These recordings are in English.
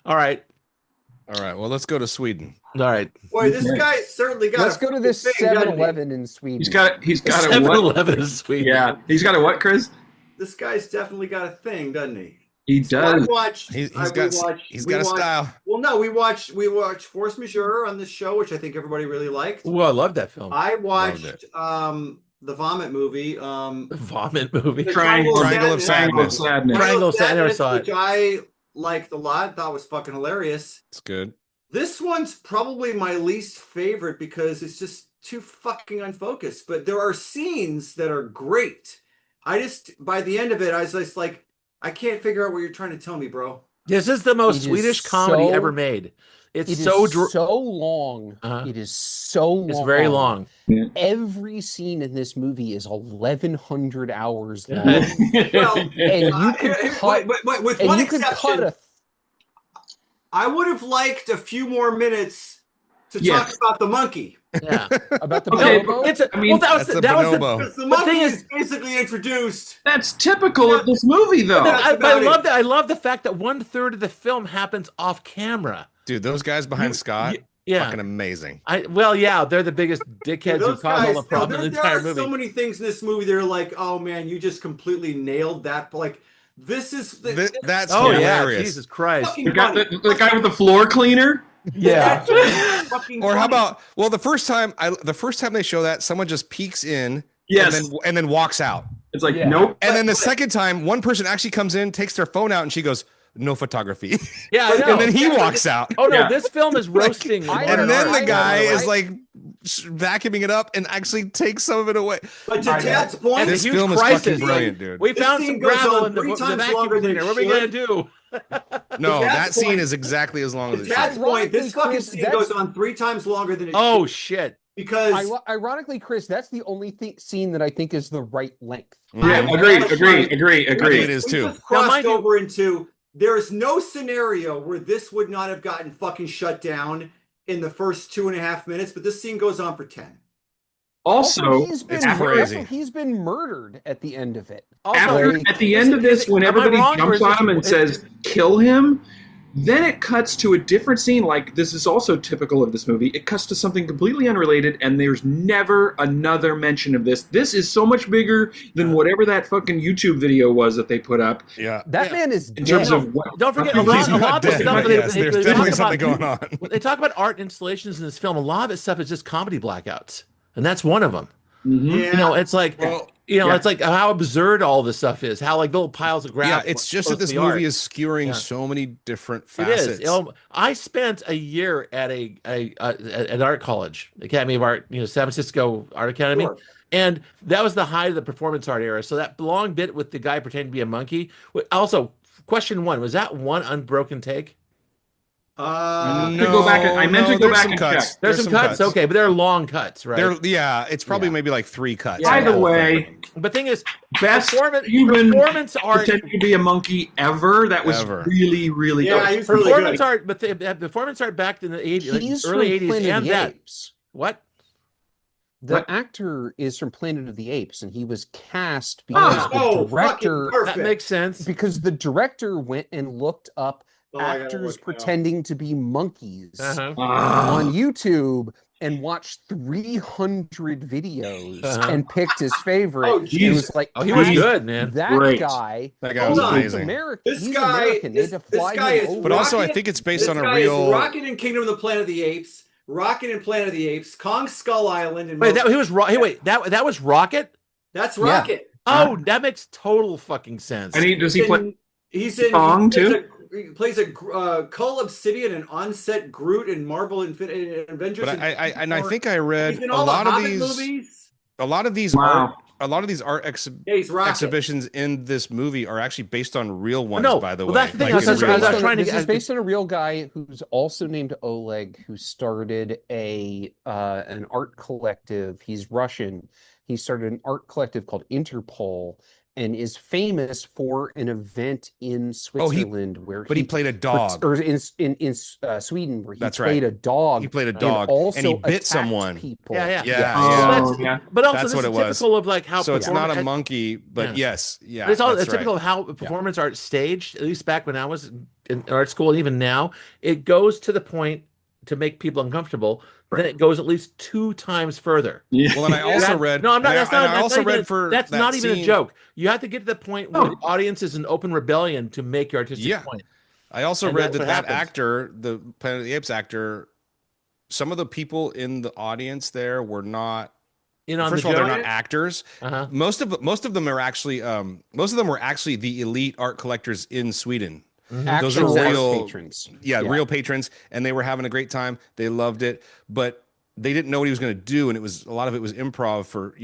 All right. All right. Well, let's go to Sweden. All right. Boy, this guy certainly got. Let's go to this thing, doesn't he? 7-Eleven in Sweden. He's got a 7-Eleven is sweet. Yeah, he's got a what, Chris? This guy's definitely got a thing, doesn't he? He does. I watched. He's got a style. Well, no, we watched Force Majeure on this show, which I think everybody really liked. Well, I love that film. I watched the Vomit movie. The Vomit movie. Triangle of Sadness. Triangle of Sadness, which I liked a lot. Thought was fucking hilarious. It's good. This one's probably my least favorite because it's just too fucking unfocused. But there are scenes that are great. By the end of it, I was just like, I can't figure out what you're trying to tell me, bro. This is the most Swedish comedy ever made. It's so long. It is so long. It's very long. Yeah. Every scene in this movie is 1,100 hours long. Well, and you can cut, with one exception. I would have liked a few more minutes to talk about the monkey. Yeah, about the bonobo. The monkey is basically introduced. That's typical of this movie, though. I love the fact that 1/3 of the film happens off camera. Dude, those guys behind Scott, fucking amazing. They're the biggest dickheads who caused all the problems in the entire movie. There are so many things in this movie that are like, oh man, you just completely nailed that. Like, this is that's hilarious. Jesus Christ! The guy with the floor cleaner. Yeah. Or how about the first time they show that, someone just peeks in, and then walks out. It's like nope. And then the second time, one person actually comes in, takes their phone out, and she goes, "No photography." Yeah, I know. And then he walks out. Oh no, this film is roasting. And then the guy is like vacuuming it up and actually takes some of it away. But to Tad's point, this film is fucking brilliant, dude. We found some gravel in the vacuum cleaner. What are we gonna do? No, that scene is exactly as long as it should. Tad's point, this fucking scene goes on 3 times longer than it should. Oh shit! Because ironically, Chris, that's the only scene that I think is the right length. Yeah, agree. It is too. We just crossed over into. There's no scenario where this would not have gotten fucking shut down in the first 2.5 minutes, but this scene goes on for 10. Also, he's been murdered at the end of it. At the end of this, when everybody jumps on him and says, kill him, then it cuts to a different scene. Like, this is also typical of this movie. It cuts to something completely unrelated, and there's never another mention of this. This is so much bigger than whatever that fucking YouTube video was that they put up. Yeah. That man is in terms of what. Don't forget, a lot of stuff. There's definitely something going on. When they talk about art installations in this film, a lot of this stuff is just comedy blackouts. And that's one of them. Mm-hmm. You know, it's like, it's like how absurd all this stuff is. How like little piles of gravel. Yeah, it's just that this movie is skewering so many different facets. It is. I spent a year at an art college, Academy of Art, San Francisco Art Academy. Sure. And that was the height of the performance art era. So that long bit with the guy pretending to be a monkey. Also, question 1, was that one unbroken take? I meant to go back and check. There's some cuts, okay, but they're long cuts, right? It's probably maybe like 3 cuts. Either way, but thing is, best performance art pretending to be a monkey ever. That was really, really good. Performance art, but the performance art back in the 80s, early 80s, and that. Apes. What? The actor is from Planet of the Apes, and he was cast because the director. That makes sense. Because the director went and looked up actors pretending to be monkeys on YouTube and watched 300 videos and picked his favorite. Oh, he was like, he was good, man. That guy was amazing. American. He's American. They had to fly him over. But also, I think it's based on a real. Rocket and Kingdom of the Planet of the Apes. Rocket and Planet of the Apes. Kong Skull Island. And that was Rocket. That's Rocket. Oh, that makes total fucking sense. And does he play? He's in Kong too. He plays a Cull Obsidian and Onset Groot and Marvel Avengers. But I think I read a lot of these movies. A lot of these art exhibitions in this movie are actually based on real ones. By the way, that's the thing. This is based on a real guy who's also named Oleg, who started an art collective. He's Russian He started an art collective called Interpol, and is famous for an event in Switzerland he played a dog, or in Sweden where he That's played a dog. He played a dog, and he bit someone. People. Yeah. But also, that's this what is it was. typical of like how. So it's not a monkey, but yes, But it's all typical of how performance art staged. At least back when I was in art school, and even now, it goes to the point to make people uncomfortable. Then it goes at least 2 times further. Yeah. Well, and I also read. No, I'm not. That's not. I also read for that's that not even scene, a joke. You have to get to the point where the audience is in open rebellion to make your artistic point. I also read that actor, the Planet of the Apes actor, some of the people in the audience there were not. First of all, they're not actors. Most of them are actually. Most of them were actually the elite art collectors in Sweden. Those are real patrons. Yeah, real patrons, and they were having a great time. They loved it, but they didn't know what he was going to do, and a lot of it was improv for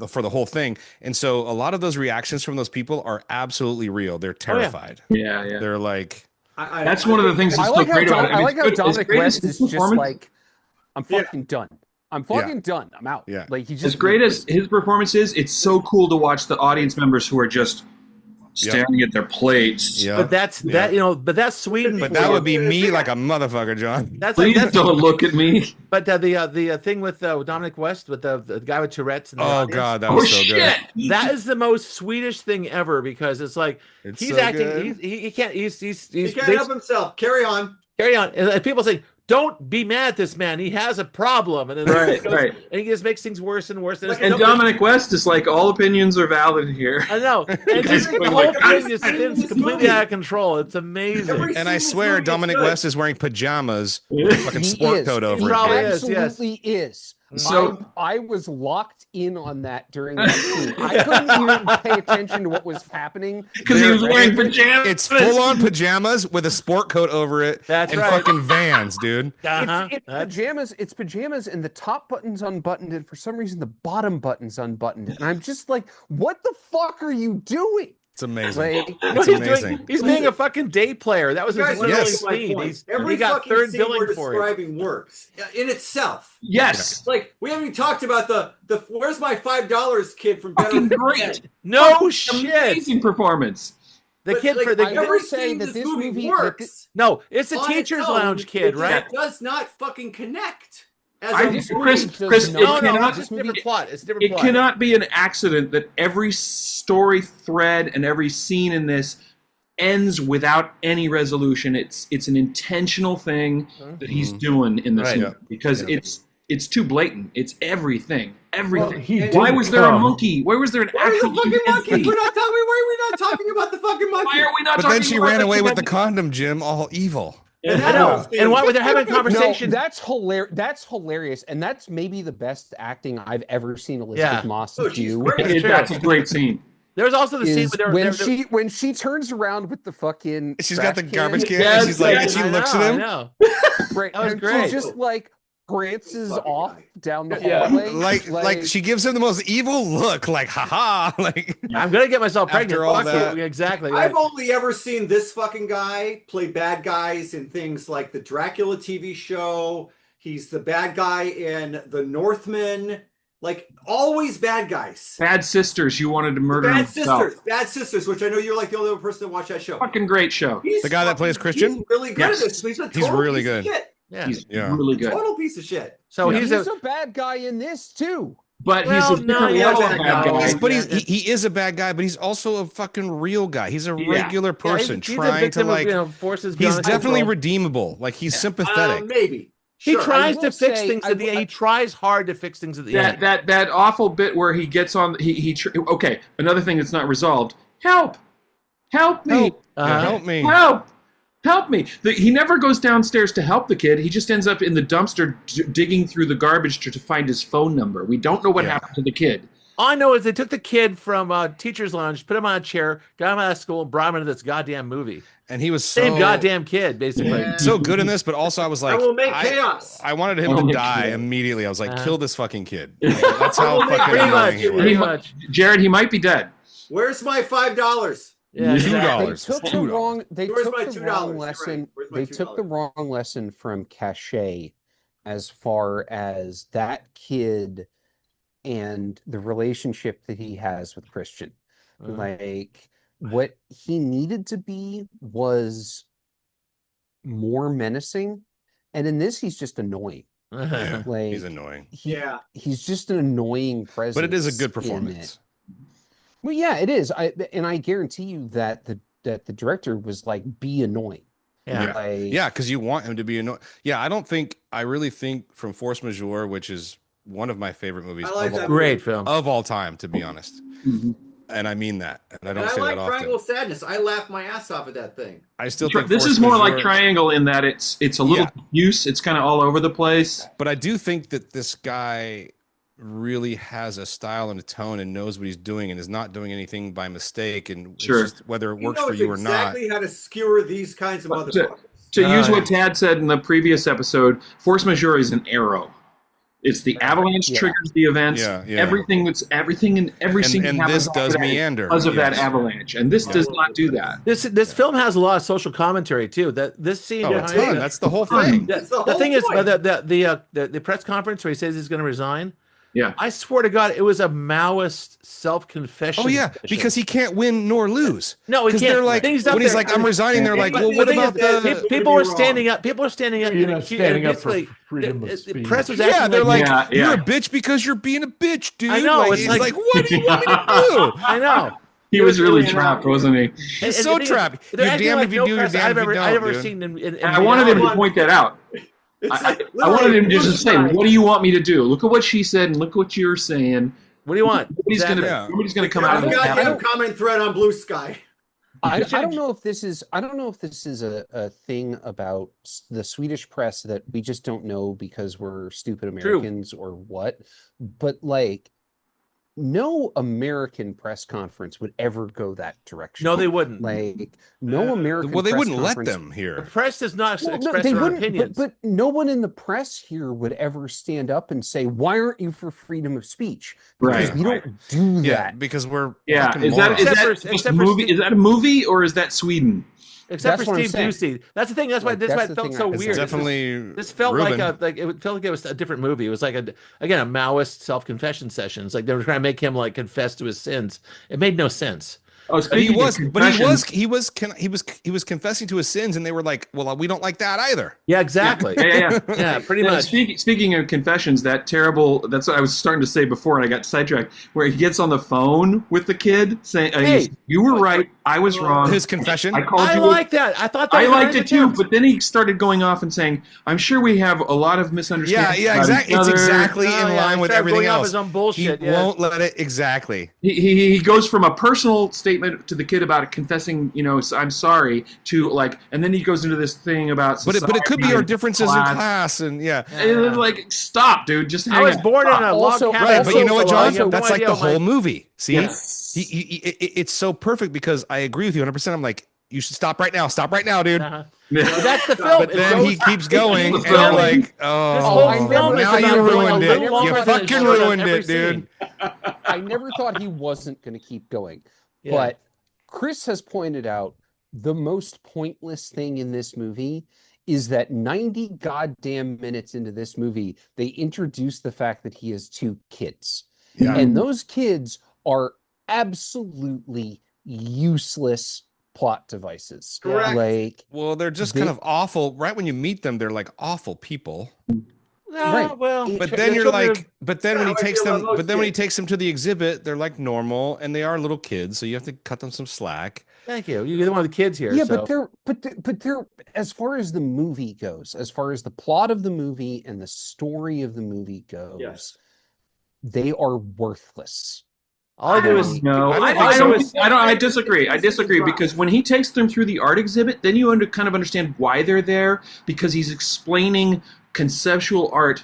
for the whole thing. And so a lot of those reactions from those people are absolutely real. They're terrified. Yeah. They're like, that's one of the things that's so great about it. I like how Dominic West is just like, I'm fucking done. I'm fucking done. I'm out. Yeah. Like, he just, as great as his performance is, it's so cool to watch the audience members who are just staring at their plates. But that's but that's Sweden. But that would be me like a motherfucker, John. Please don't look at me. But the thing with Dominic West, with the guy with Tourette's. In the audience, God, that was so good. That is the most Swedish thing ever, because it's like he's so acting. He can't. He can't help himself. Carry on. And people say, "Don't be mad at this man. He has a problem." And then and he just makes things worse and worse. And Dominic West is like, all opinions are valid here. I know. And the whole thing just spins completely out of control. It's amazing. And I swear, Dominic West is wearing pajamas with a fucking sport coat over it. He absolutely is. So I was locked in on that during that scene. I couldn't even pay attention to what was happening because he was wearing pajamas. It's full on pajamas with a sport coat over it. That's and right. Fucking Vans, dude. It's pajamas. It's pajamas, and the top button's unbuttoned, and for some reason the bottom button's unbuttoned. And I'm just like, what the fuck are you doing? It's amazing. It's amazing. He's being a fucking day player. That was his scene. He got third billing for it. Describing works in itself. Yes. Like, we haven't even talked about the where's my $5 kid from fucking great. No shit. Amazing performance. The kid for the every scene this movie works. No, it's a teacher's lounge kid, right? It does not fucking connect. Chris, it's a different plot. It's a different plot. It cannot be an accident that every story thread and every scene in this ends without any resolution. It's an intentional thing that he's doing in this movie because it's too blatant. It's everything. Everything. Why was there a monkey? Why was there an actual fucking monkey? Why are we not talking about the fucking monkey? Why are we not but then she ran away with the condom, Jim, all evil. I know. And why they're having a conversation? No, that's hilarious, and that's maybe the best acting I've ever seen Elizabeth Moss do. That's a great scene. There's also the scene when she turns around with the fucking. She's got the garbage can. And she's like, and she looks at him. I know. Right, that was great. She's just like glances off down the hallway. Like she gives him the most evil look, like haha, like I'm gonna get myself pregnant. All that. Exactly. I've only ever seen this fucking guy play bad guys in things like the Dracula TV show. He's the bad guy in The Northman. Like, always bad guys. Bad Sisters, you wanted to murder himself. Bad Sisters, which I know you're like the only other person that watched that show. Fucking great show. The guy that plays Christian? He's really good at this. He's really good. Yeah. He's really good. Total piece of shit. So he's a bad guy in this too. But he's a bad guy. But he is a bad guy, but he's also a fucking real guy. He's a regular person trying to like. He's definitely redeemable. Like, he's sympathetic. Maybe. Sure. He tries to fix things at the end. He tries hard to fix things at the end. That awful bit where he gets on. Okay. Another thing that's not resolved. Help me! Help me! Help me! He never goes downstairs to help the kid. He just ends up in the dumpster digging through the garbage to find his phone number. We don't know what happened to the kid. All I know is they took the kid from teacher's lounge, put him on a chair, got him out of school, and brought him into this goddamn movie. And he was same goddamn kid, basically. So good in this, but also I was like, I will make chaos. I wanted him to die immediately. I was like, kill this fucking kid. Like, that's how fucking annoying he was. Pretty much. Jared, he might be dead. Where's my $5? Yeah, $2. They took the wrong lesson. They took the wrong lesson from Cachet, as far as that kid and the relationship that he has with Christian. Like, what he needed to be was more menacing, and in this he's just annoying. Like, he's annoying. He's just an annoying presence. But it is a good performance. Well, yeah, it is. I guarantee you that the director was like, be annoying. Yeah, because you want him to be annoying. Yeah, I really think from Force Majeure, which is one of my favorite movies of all time, to be honest. And I mean that. And I don't say that often. Triangle of Sadness. I laughed my ass off at that thing. I still think this is more like Triangle in that it's a little diffuse. It's kind of all over the place. But I do think that this guy really has a style and a tone and knows what he's doing and is not doing anything by mistake. And it's just whether it works for you or not. Exactly how to skewer these kinds of motherfuckers. To use what Tad said in the previous episode, Force Majeure is an arrow. It's the avalanche triggers the events. Everything and everything and this does meander because of that avalanche. And this does not do that. This film has a lot of social commentary too. That this scene, that's the whole thing. The thing is, the press conference where he says he's going to resign. Yeah, I swear to God, it was a Maoist self-confession. Oh yeah, because he can't win nor lose. No, he can't. They're like, when he's like, I'm resigning, they're like, well, what about the people are standing up? People are standing up. You're not standing up for freedom of speech. Press was they're like, you're a bitch because you're being a bitch, dude. I know. It's like, what do you want me to do? I know. He was really trapped, wasn't he? He's so trapped. You're damned if you do, you're damned if you don't. I've ever seen in I wanted him to point that out. I wanted him to just say, what do you want me to do? Look at what she said and look at what you're saying. What do you want? Nobody's gonna come out of the goddamn comment thread on Blue Sky. I don't know if this is a thing about the Swedish press that we just don't know because we're stupid Americans or what. But like, no American press conference would ever go that direction. No, they wouldn't. Like, no American. Well, they press wouldn't let conference, them here. The press does not express they their wouldn't, opinions. But no one in the press here would ever stand up and say, "Why aren't you for freedom of speech?" Because we don't do that. Yeah, because we're Is that a movie or is that Sweden? Except for Steve Buscemi. That's the thing. That's why it felt so weird. Definitely. This felt like it felt like it was a different movie. It was like a Maoist self-confession session. It's like they were trying to make him like confess to his sins. It made no sense. Oh, he was confessing to his sins, and they were like, "Well, we don't like that either." Yeah, exactly. Yeah, pretty much. Speaking of confessions, that's what I was starting to say before, and I got sidetracked. Where he gets on the phone with the kid saying, "Hey, you were right, I was wrong." His confession. I like that. I thought that I liked it too, but then he started going off and saying, "I'm sure we have a lot of misunderstandings." Yeah, exactly. It's exactly in line with everything else. His own bullshit. He won't let it. Exactly. He goes from a personal statement to the kid about confessing, I'm sorry, to like, and then he goes into this thing about but it could be our differences in class and and like, stop, dude, just hang I was born in a log cabin. Right, but you know what, John? That's like the whole movie. See, it's so perfect because I agree with you 100%. I'm like, you should stop right now. Stop right now, dude. That's the film. But then he keeps going, and you're like, now you ruined it. You fucking ruined it, dude. I never thought he wasn't going to keep going. But Chris has pointed out the most pointless thing in this movie is that 90 goddamn minutes into this movie, they introduce the fact that he has 2 kids. Yeah. And those kids are absolutely useless plot devices. Correct. Well, they're just kind of awful. Right when you meet them, they're like awful people. Right. Well, but then you're like, when he takes them to the exhibit, they're like normal, and they are little kids, so you have to cut them some slack. Thank you. You're one of the kids here. Yeah, so. but they're as far as the movie goes, as far as the plot of the movie and the story of the movie goes, they are worthless. All I do is I disagree. I disagree because when he takes them through the art exhibit, then you kind of understand why they're there because he's explaining conceptual art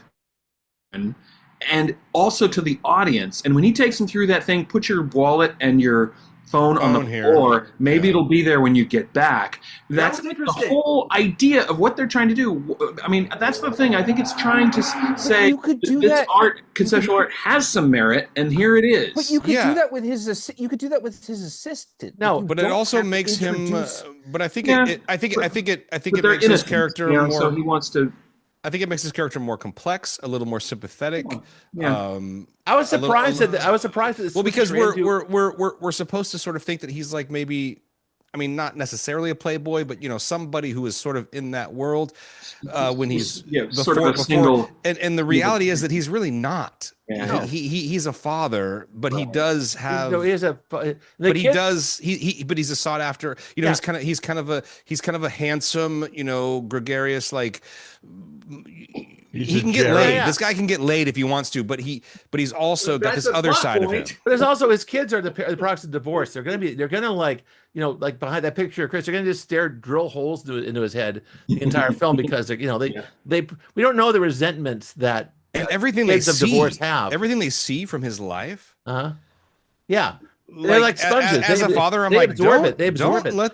and also to the audience. And when he takes them through that thing, put your wallet and your phone on the floor. Maybe it'll be there when you get back. That's the whole idea of what they're trying to do. I mean, that's the thing. I think it's trying to say you could do this that. Conceptual art has some merit, and here it is. But you could do that with his. You could do that with his assistant. No, but it also makes him. But I think it makes his character more. So he wants to. I think it makes his character more complex, a little more sympathetic. Yeah. I was surprised that this. Well, because we're supposed to sort of think that he's like maybe, I mean, not necessarily a playboy, but somebody who is sort of in that world when he's before. And the reality is that he's really not. Yeah. He's a father, but he does have. No, he is a. But he's a sought after. He's kind of a handsome, gregarious, like. He can get laid. Yeah. This guy can get laid if he wants to, but he's also got this other side of him. But there's also his kids are the products of divorce. They're gonna like behind that picture of Chris, they're gonna just drill holes into his head the entire film because we don't know the resentments that and everything kids of divorce have. Everything they see from his life. Yeah. They're like sponges. As a father, I'm like, don't let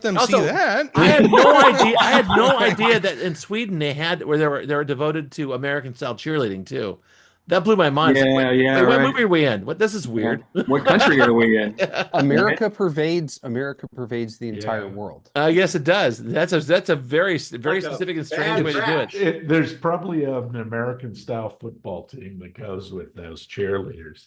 them see that. I had no idea. I had no idea that in Sweden they were devoted to American style cheerleading too. That blew my mind. What movie are we in? This is weird. What country are we in? America pervades the entire world. Yes, it does. That's a very specific and strange way to do it. There's probably an American style football team that goes with those cheerleaders.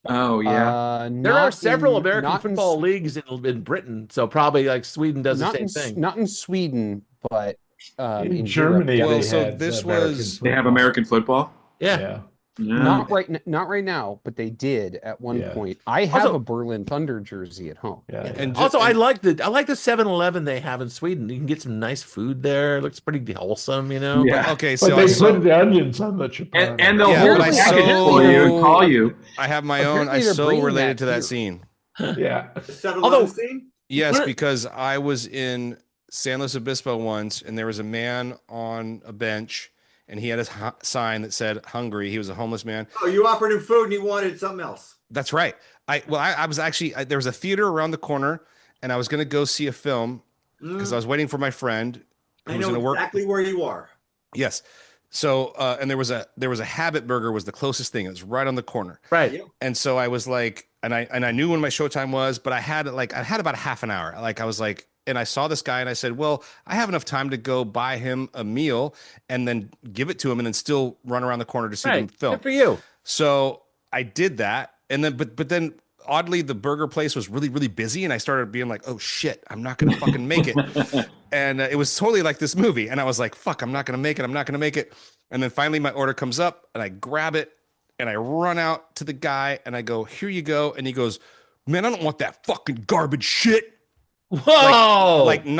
Oh yeah, there are several American football leagues in Britain, so probably like Sweden does the same thing. Not in Sweden, but in Germany. They have American football. Yeah. Not right now, but they did at one point. I have a Berlin Thunder jersey at home. Yeah. And also, I like the 7-Eleven they have in Sweden. You can get some nice food there. It looks pretty wholesome, Yeah. But, okay, so they put the onions on the chipana. And they'll hold a package for you and call you. I have my own. I so related to that scene. Yeah. The 7-Eleven scene? Yes, because I was in San Luis Obispo once, and there was a man on a bench. And he had a sign that said "hungry." He was a homeless man. Oh, you offered him food and he wanted something else. That's right. I was actually there was a theater around the corner, and I was going to go see a film because I was waiting for my friend who was going to work. Exactly where you are. Yes. So and there was a Habit Burger was the closest thing. It was right on the corner. Right. And so I was like, and I knew when my showtime was, but I had about a half an hour. Like I was like. And I saw this guy and I said, well, I have enough time to go buy him a meal and then give it to him and then still run around the corner to see them film. Good for you. So I did that. And then, but then oddly, the burger place was really, really busy. And I started being like, oh shit, I'm not going to fucking make it. And it was totally like this movie. And I was like, fuck, I'm not going to make it. I'm not going to make it. And then finally my order comes up and I grab it and I run out to the guy and I go, here you go. And he goes, man, I don't want that fucking garbage shit. Whoa! Like he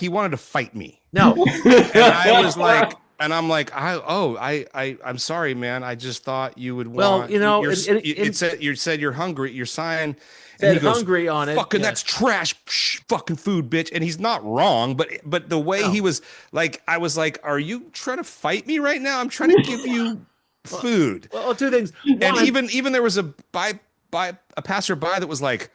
wanted to fight me. No. And I was like, and I'm like, I'm sorry, man. I just thought you would want. Well, it said you're hungry. Your sign said hungry on it. Fucking that's trash. Fucking food, bitch. And he's not wrong, but the way he was like, I was like, are you trying to fight me right now? I'm trying to give you food. Well, two things. And even there was a passerby that was like,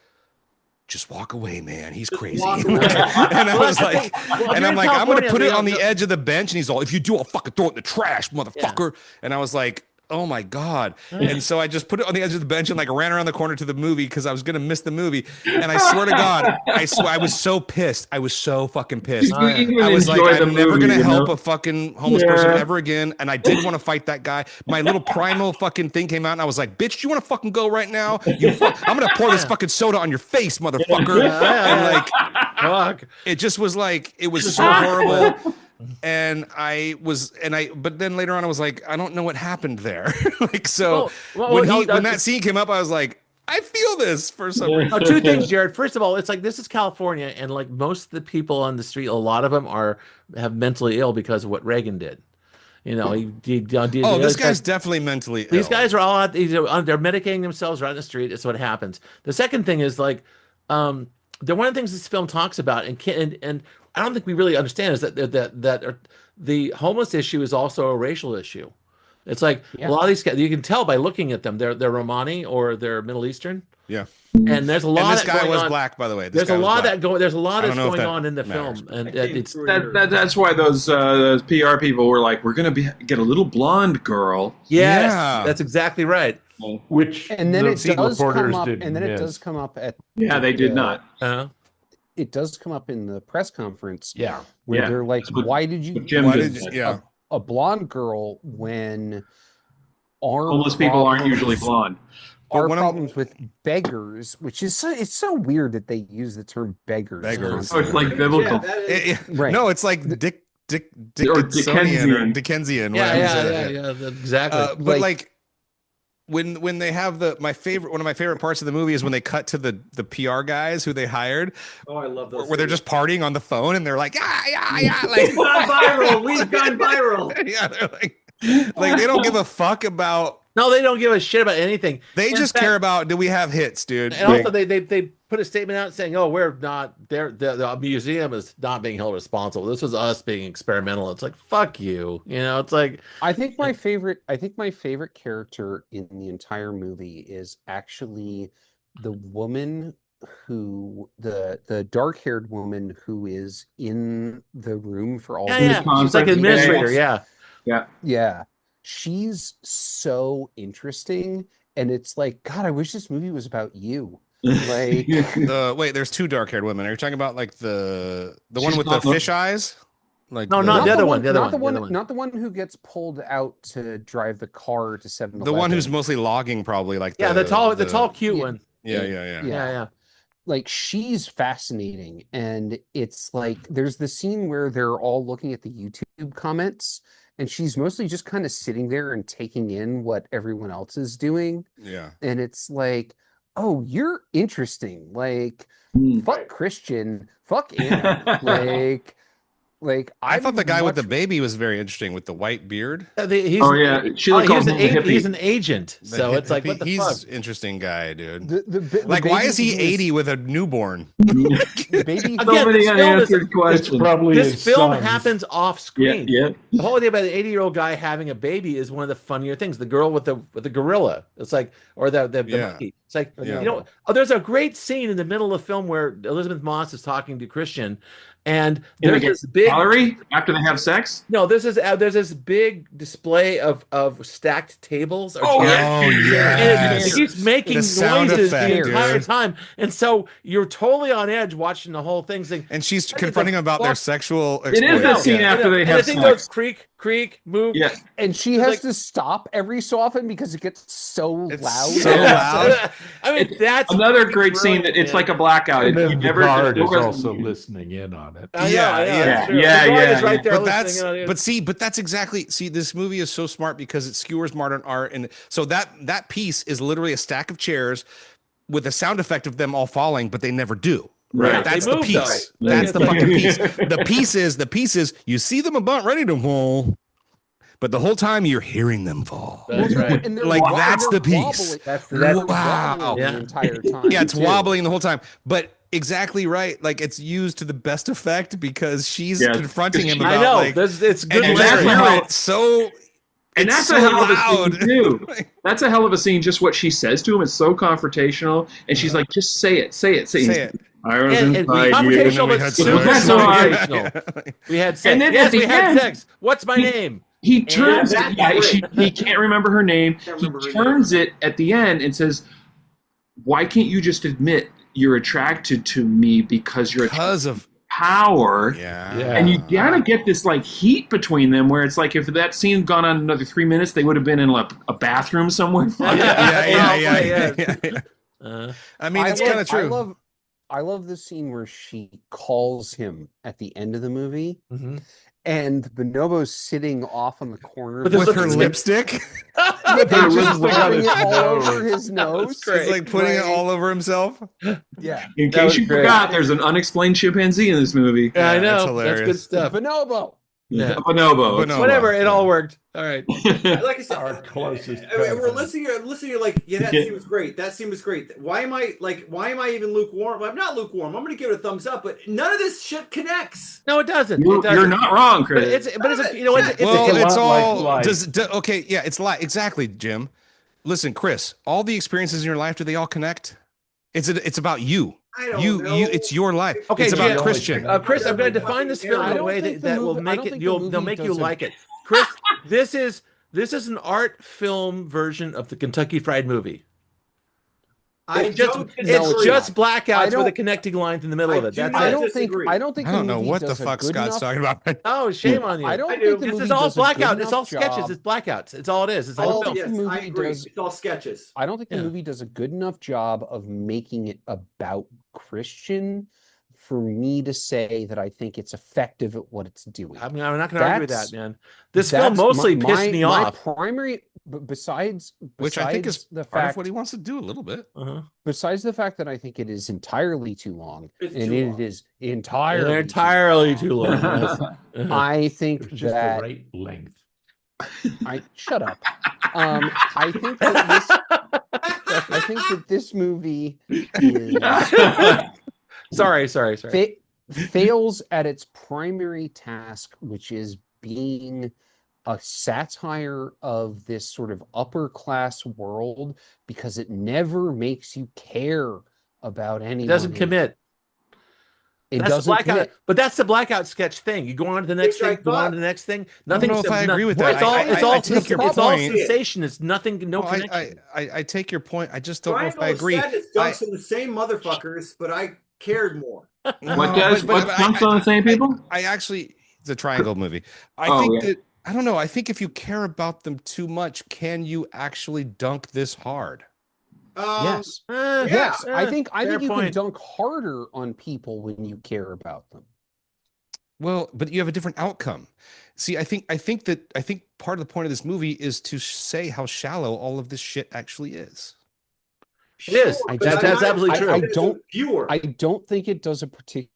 just walk away, man. He's crazy. And I was like, and I'm like, I'm going to put it on the edge of the bench. And he's all, if you do, I'll fucking throw it in the trash, motherfucker. Yeah. And I was like, oh my God. And so I just put it on the edge of the bench and like ran around the corner to the movie because I was going to miss the movie. And I swear to God, I was so pissed. I was so fucking pissed. I was like, I'm never going to help a fucking homeless person ever again. And I did want to fight that guy. My little primal fucking thing came out and I was like, bitch, do you want to fucking go right now? I'm going to pour this fucking soda on your face, motherfucker. And like, fuck. It just was like, it was so horrible. But then later on I was like, I don't know what happened there. Like, so when that scene came up, I was like, I feel this for some reason. Two things, Jared. First of all, it's like, this is California. And like most of the people on the street, a lot of them have mentally ill because of what Reagan did. This guy's definitely mentally ill. These guys are all out, they're medicating themselves right on the street. It's what happens. The second thing is like, one of the things this film talks about, and I don't think we really understand, is that the homeless issue is also a racial issue. It's like a lot of these guys, you can tell by looking at them, they're Romani or they're Middle Eastern. Yeah. And there's a lot. And this guy was black, by the way. There's a lot that's going on in the film, and that's why those PR people were like, we're gonna get a little blonde girl. Yes, that's exactly right. Which and then it does come up, and then it does come up at they did not. It does come up in the press conference. Yeah, where they're like, why did you? Jim did. a blonde girl when homeless people aren't usually blonde. Our problems with beggars, which is it's so weird that they use the term beggars. Oh, it's like biblical. Right. No, it's like Dickensian or Dickensian. Yeah, exactly. But like when they have one of my favorite parts of the movie is when they cut to the PR guys who they hired. Oh, I love those. Where they're just partying on the phone and they're like, yeah, like we've gone viral. We've gone viral. Yeah, they're like they don't give a fuck about. No, they don't give a shit about anything. They just care about, do we have hits, dude? And also, they put a statement out saying, "Oh, we're not there. The museum is not being held responsible. This was us being experimental." It's like, fuck you. You know, it's like. I think my favorite character in the entire movie is actually the woman who the dark-haired woman who is in the room for all. Yeah, she's like an administrator. Yeah. She's so interesting, and it's like, God, I wish this movie was about you. Like, wait, there's two dark-haired women. Are you talking about like the one with the fish eyes? Like no, not the other one. Not the one who gets pulled out to drive the car to 7-Eleven. The one who's mostly logging, probably like the tall, cute one. Yeah. Like, she's fascinating, and it's like there's the scene where they're all looking at the YouTube comments. And she's mostly just kind of sitting there and taking in what everyone else is doing. Yeah. And it's like, oh, you're interesting. Like, fuck Christian. Fuck Anna. Like I thought the guy with the baby was very interesting with the white beard. He's an agent, so it's like, what the fuck? He's interesting guy, dude. Like, why is he 80 with a newborn? Baby, this film happens off screen. Yeah. The whole idea about an 80-year-old guy having a baby is one of the funnier things. The girl with the gorilla. It's like, or the monkey. It's like, you know, there's a great scene in the middle of the film where Elizabeth Moss is talking to Christian. And there's this big gallery after they have sex. No, there's this big display of stacked tables. And it keeps making noises the entire time, and so you're totally on edge watching the whole thing. And she's confronting them about their sexual. It is the scene after they have sex. And the thing goes creak, move. Yeah, and she has to stop every so often because it gets so loud. So loud. I mean, that's another great scene. That it's like a blackout. And then the guard is also listening in on it. Yeah. Right there, but that's exactly. See, this movie is so smart because it skewers modern art, and so that piece is literally a stack of chairs with a sound effect of them all falling, but they never do. Right. That's the piece. That's the fucking piece. The piece is you see them about ready to fall, but the whole time you're hearing them fall. That's right. That's the piece. That's wow. The entire time. Yeah, it's wobbling the whole time. But exactly right. Like, it's used to the best effect because she's confronting him about. I know. It's good. And that's a hell of a scene too. That's a hell of a scene. Just what she says to him is so confrontational, and she's like, "Just say it. I was confrontational, but super confrontational. We had sex. And then we had sex. What's my name? He turns it. He can't remember her name. He turns it at the end and says, "Why can't you just admit you're attracted to me because of power?" And you gotta get this like heat between them where it's like if that scene gone on another 3 minutes, they would have been in a bathroom somewhere. I mean, it's kind of true. I love the scene where she calls him at the end of the movie. And Bonobo's sitting off on the corner with her lipstick. They're just putting it all over his nose. He's like putting it all over himself. Yeah. In case you forgot, there's an unexplained chimpanzee in this movie. Yeah, I know. That's good stuff. Bonobo. Yeah. Bonobo. Whatever. It all worked. All right. Like I said, our closest. We're listening. Like, that scene was great. That scene was great. Why am I even lukewarm? Well, I'm not lukewarm. I'm going to give it a thumbs up. But none of this shit connects. No, it doesn't. You're not wrong, Chris. Exactly, Jim. Listen, Chris. All the experiences in your life, do they all connect? It's about you. I don't know. It's your life. Okay, it's about Christian. Chris, I'm going to define this film in a way that will make it. They'll make you like it. Chris, this is an art film version of the Kentucky Fried Movie. It's just blackouts with a connecting line in the middle of it. I don't think I don't know what the fuck Scott's talking about. Oh, shame on you! I don't think the movie is all does a blackout. good It's all enough sketches. job. It's blackouts. It's all it is. It's I all don't film. think I agree. It's all sketches. I don't think the movie does a good enough job of making it about Christian for me to say that I think it's effective at what it's doing. I mean, I'm not going to argue with that, man. This film mostly pissed me off. My primary, besides which I think is the part fact of what he wants to do a little bit. Besides the fact that I think it is entirely too long, It's and too it long. is entirely too long. I think Just that the right length. shut up. I think that this movie is Sorry. fails at its primary task, which is being a satire of this sort of upper class world, because it never makes you care about anyone. It doesn't commit. But that's the blackout sketch thing. You go on to the next thing, go on to the next thing. Nothing. I don't know if I agree with that. It's all point. sensation. It's nothing. No connection. I take your point. I just don't know if I agree. Dunks in the same motherfuckers, but I cared more. What dunks on the same people? I actually, it's a triangle movie. I think that I don't know. I think if you care about them too much, can you actually dunk this hard? Yes. Yes. I think you point. can dunk harder on people when you care about them. Well, but you have a different outcome. See, I think part of the point of this movie is to say how shallow all of this shit actually is. It is. That's absolutely true. I don't think it does a particularly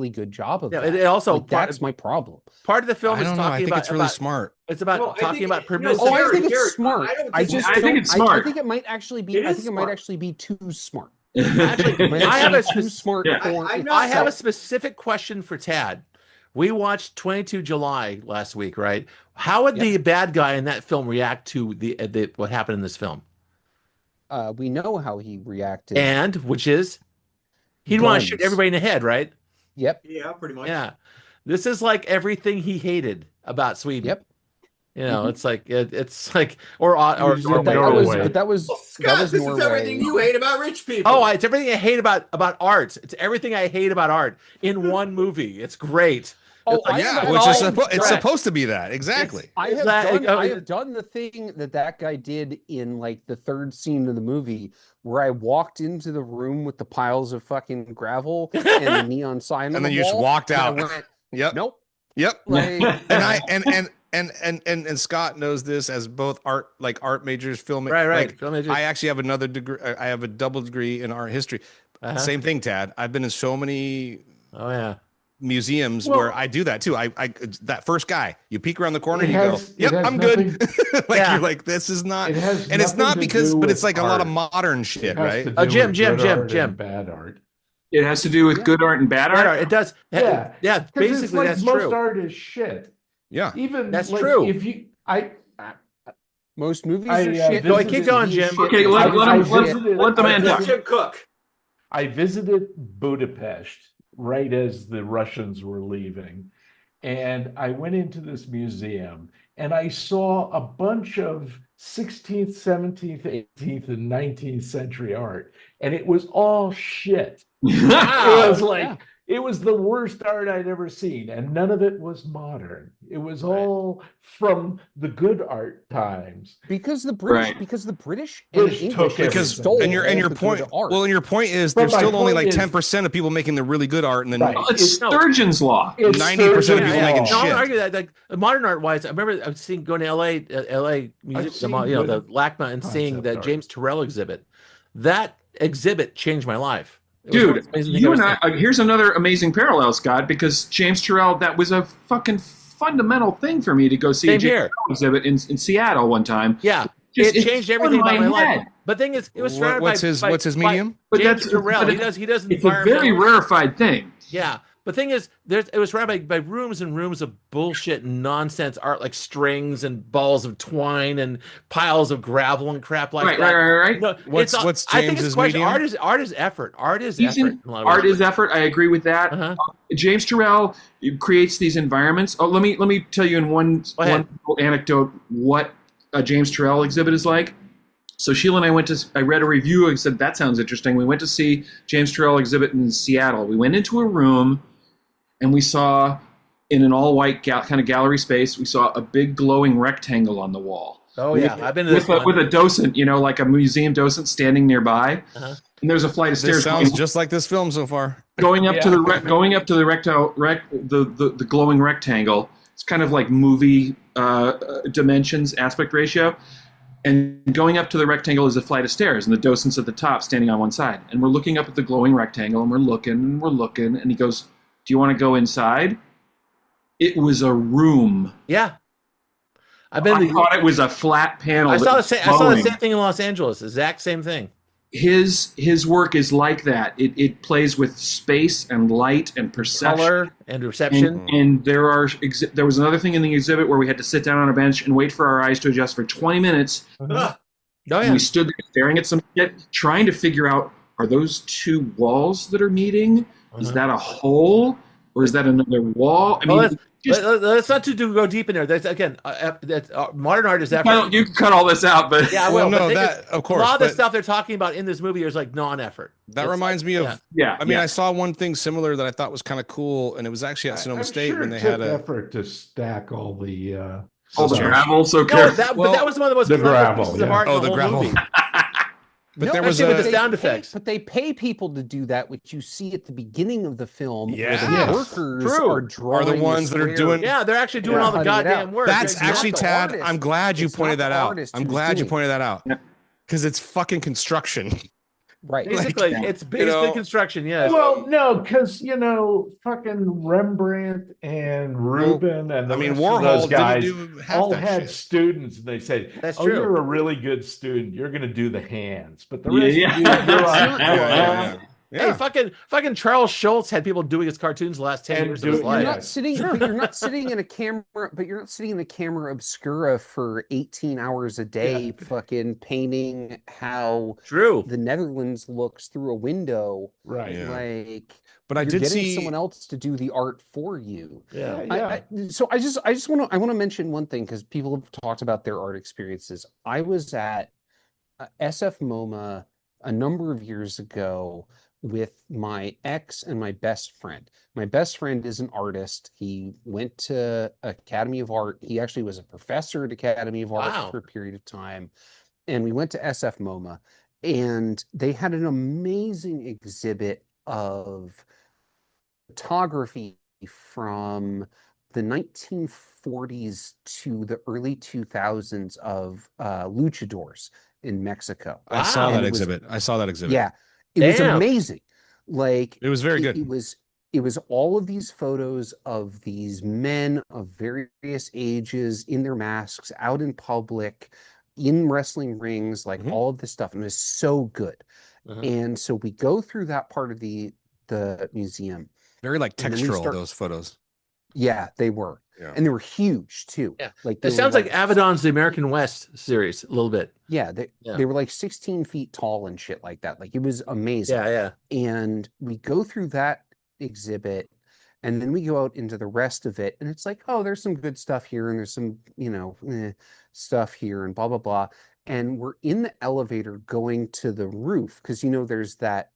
good job of that. It also that's my problem. Part of the film is talking about. I think it's really smart. It's about talking about permissive. I think it's smart. I think it's smart. I think it might actually be. I think it might actually be too smart. Actually, I have a specific question for Tad. We watched 22 July last week, right? How would the bad guy in that film react to the what happened in this film? We know how he reacted, and which is he'd want to shoot everybody in the head, right? Yep. Yeah, pretty much. Yeah. This is like everything he hated about Sweden. Yep. You know, it's like it's like or Norway. But that was Scott, this Norway. is everything you hate about rich people. Oh, it's everything I hate about art. It's everything I hate about art in one movie. It's great. Oh, it's supposed to be that. Exactly. I have done the thing that guy did in like the third scene of the movie where I walked into the room with the piles of fucking gravel and the neon sign and then you just walked out. Went, yep. Nope. Yep. Like, and Scott knows this as both art majors, film. Right. Like, film majors. I actually have another degree. I have a double degree in art history. Same thing, Tad. I've been in so many. Oh yeah. Museums where I do that too. I that first guy, you peek around the corner and you go, "Yep, I'm good." You're like, this is not, and it's not because, but it's like a lot of modern shit, right? Jim. Bad art. It has to do with good art and bad art. It does. Yeah. Basically, like that's most true. art is shit. Yeah, even that's true. If you, most movies are shit. Go keep going, Jim. Okay, let the man talk. Jim Cook. I visited Budapest right as the Russians were leaving. And I went into this museum and I saw a bunch of 16th, 17th, 18th, and 19th century art. And it was all shit. It was like, it was the worst art I'd ever seen. And none of it was modern. It was all from the good art times. Because the British, and the English stole and your point. Well, and your point is there's still only like 10% of people making the really good art, and then it's Sturgeon's law. 90% of people making shit. I don't argue that. Like modern art wise, I remember I was going to LA Museum, the LACMA, and seeing the James Turrell exhibit. That exhibit changed my life. Dude, you and I, here's another amazing parallel, Scott, because James Turrell, that was a fucking fundamental thing for me to go see a James Turrell exhibit in Seattle one time. Yeah. It changed everything about my life. But the thing is, it was surrounded what's his medium? But James Turrell. He does it's a very rarefied thing. Yeah. But the thing is, it was surrounded by rooms and rooms of bullshit and nonsense art, like strings and balls of twine and piles of gravel and crap like that. Right. No, what's James's medium? Art is effort. Art is effort. Art is effort. I agree with that. James Turrell creates these environments. Oh, let me tell you in one little anecdote what a James Turrell exhibit is like. So Sheila and I read a review and said, that sounds interesting. We went to see James Turrell exhibit in Seattle. We went into a room and we saw, in an all-white kind of gallery space, we saw a big glowing rectangle on the wall. Oh, yeah. I've been to this one. With a docent, like a museum docent standing nearby. Uh-huh. And there's a flight of stairs. This sounds just like this film so far. Going up to the glowing rectangle. It's kind of like movie dimensions, aspect ratio. And going up to the rectangle is a flight of stairs, and the docent's at the top, standing on one side. And we're looking up at the glowing rectangle, and we're looking, and he goes, "Do you want to go inside?" It was a room. Yeah. I thought it was a flat panel. I saw the same thing in Los Angeles. Exact same thing. His work is like that. It plays with space and light and perception, color and reception. And there was another thing in the exhibit where we had to sit down on a bench and wait for our eyes to adjust for 20 minutes. Oh, yeah. And we stood there staring at some shit, trying to figure out, are those two walls that are meeting? Is that a hole, or is that another wall? I mean, let's not go deep in there. That's modern art is effort. You can cut all this out, but yeah, well, no, that of course. A lot of the stuff they're talking about in this movie is like non-effort. That reminds me of. I mean, I saw one thing similar that I thought was kind of cool, and it was actually at Sonoma State when they had an effort to stack all the gravel. So but that was one of the most pieces of art in the whole movie. But there was with the sound effects. But they pay people to do that, which you see at the beginning of the film. Where the workers are the ones that are doing. Yeah, they're actually doing all the goddamn work. That's actually, Tad. I'm glad you pointed that out. Because it's fucking construction. Right. Basically, it's basically construction, yes. Well, no, because, fucking Rembrandt and Ruben and those guys all had students, and they said, that's true. You're a really good student. You're going to do the hands. But the rest of you, you're like, Hey, fucking Charles Schultz had people doing his cartoons the last 10 years of his life. You're not sitting in a camera obscura for 18 hours a day, fucking painting how the Netherlands looks through a window. Right. But I did see someone else to do the art for you. So I just want to mention one thing, because people have talked about their art experiences. I was at SF MoMA a number of years ago with my ex and my best friend. My best friend is an artist. He went to Academy of Art. He actually was a professor at Academy of Art for a period of time. And we went to SF MoMA, and they had an amazing exhibit of photography from the 1940s to the early 2000s of luchadors in Mexico. I saw that exhibit. Yeah. It was amazing. Like, it was very good. It was all of these photos of these men of various ages in their masks, out in public, in wrestling rings, like all of this stuff. And it was so good. And so we go through that part of the museum. Very like textural, those photos. Yeah, they were. Yeah. And they were huge too. Yeah. Like it sounds like Avedon's The American West series a little bit. Yeah, they were like 16 feet tall and shit like that. Like, it was amazing. Yeah. And we go through that exhibit, and then we go out into the rest of it, and it's like, oh, there's some good stuff here, and there's some, stuff here, and blah, blah, blah. And we're in the elevator going to the roof, because, there's that,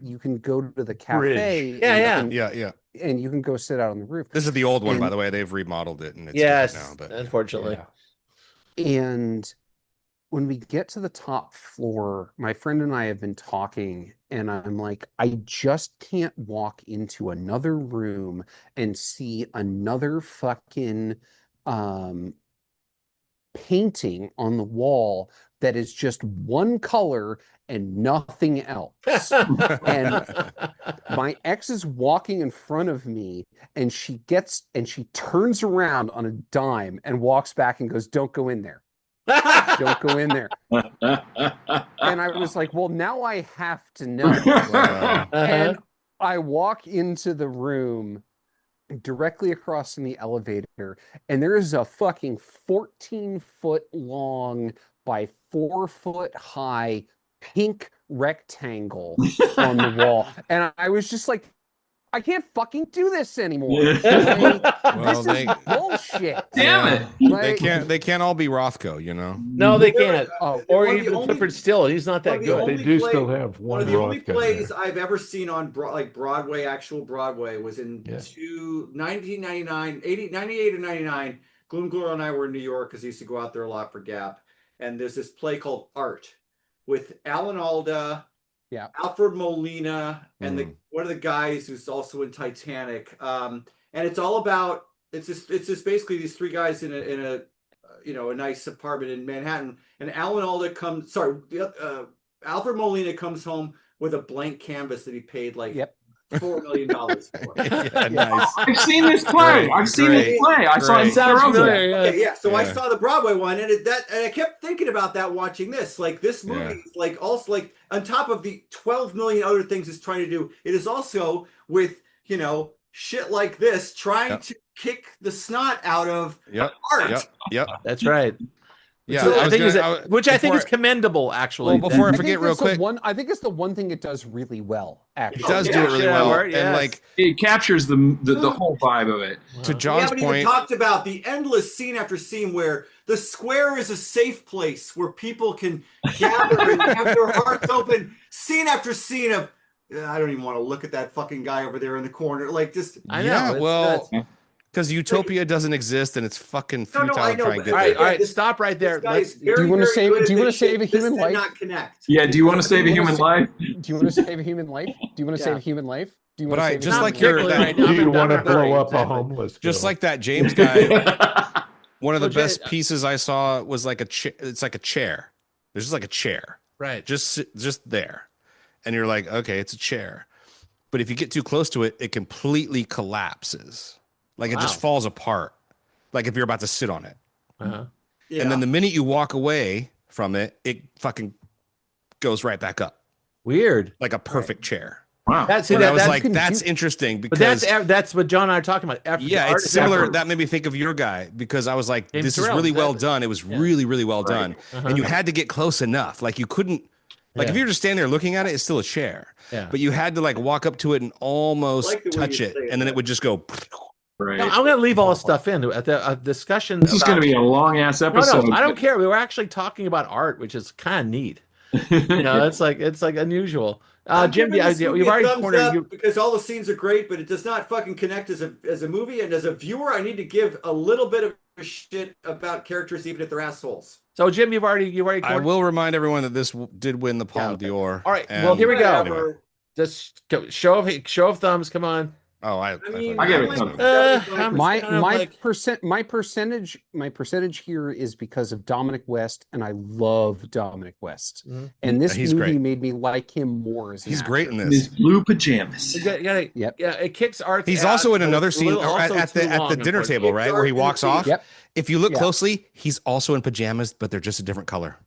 you can go to the cafe. Yeah. And you can go sit out on the roof. This is the old one, by the way. They've remodeled it, and it's different now. But unfortunately. Yeah. And when we get to the top floor, my friend and I have been talking, and I'm like, I just can't walk into another room and see another fucking painting on the wall that is just one color and nothing else. And my ex is walking in front of me, and she turns around on a dime and walks back and goes, "Don't go in there. Don't go in there." And I was like, well, now I have to know. And I walk into the room directly across from the elevator, and there is a fucking 14-foot long by 4-foot high pink rectangle on the wall. And I was just like, I can't fucking do this anymore. This is bullshit. Damn it! They can't all be Rothko, you know. No, they can't. Or even Clifford Still. He's not that good. They do still have one of the only plays I've ever seen on Broadway, actual Broadway, was in 1999, 98 or 99. Gloom and I were in New York because he used to go out there a lot for Gap. And there's this play called Art with Alan Alda, Alfred Molina, and one of the guys who's also in Titanic. And it's all about it's just basically these three guys in a nice apartment in Manhattan. And Alan Alda Alfred Molina comes home with a blank canvas that he paid $4 million for. Nice. I've seen this play. I saw it in Santa So I saw the Broadway one, and I kept thinking about that watching this. Like, this movie is also on top of the 12 million other things it's trying to do, it is also with shit like this trying to kick the snot out of art. Yep. That's right. Yeah, so I think is commendable, actually. Well, before I forget, real quick, I think it's the one thing it does really well. Actually, it does do it really well, and it captures the whole vibe of it. To John's point, we haven't even talked about the endless scene after scene where the square is a safe place where people can gather and have their hearts open. Scene after scene of, I don't even want to look at that fucking guy over there in the corner. Because utopia doesn't exist and it's fucking futile to try and get there. All right, stop right there. Do you want to save a human life? Not connect. Yeah, do you want to save a human life? Do you want to save a human life? Do you want to save a human life? Do you want to save just like do you want to blow up a homeless? Just like that James guy. One of the best pieces I saw was it's like a chair. There's just like a chair. Right. Just there. And you're like, okay, it's a chair. But if you get too close to it, it completely collapses. Like it just falls apart. Like if you're about to sit on it. Uh-huh. Yeah. And then the minute you walk away from it, it fucking goes right back up. Weird. Like a perfect chair. Wow. That's interesting because that's what John and I are talking about. It's similar. That made me think of your guy because I was like, this is really well done. It was really, really well done. Uh-huh. And you had to get close enough. Like you couldn't, if you were just standing there looking at it, it's still a chair. Yeah. But you had to walk up to it and almost touch it. And then it would just go. Right. No, I'm going to leave all this stuff in at the discussion. This is going to be a long ass episode. No, I don't care. We were actually talking about art, which is kind of neat. It's like unusual. Jim, you've already cornered because all the scenes are great, but it does not fucking connect as a movie. And as a viewer, I need to give a little bit of a shit about characters, even if they're assholes. So, Jim, you've already. I will remind everyone that this did win the Palme d'Or. All right. Well, here we go. Anyway. Just show of thumbs. Come on. Oh, I get it. My percentage here is because of Dominic West, and I love Dominic West. Mm-hmm. And this movie made me like him more. He's great in this. His blue pajamas. Yeah, it kicks art. He's also in another scene at the dinner table, right, where he walks off. Yep. If you look closely, he's also in pajamas, but they're just a different color.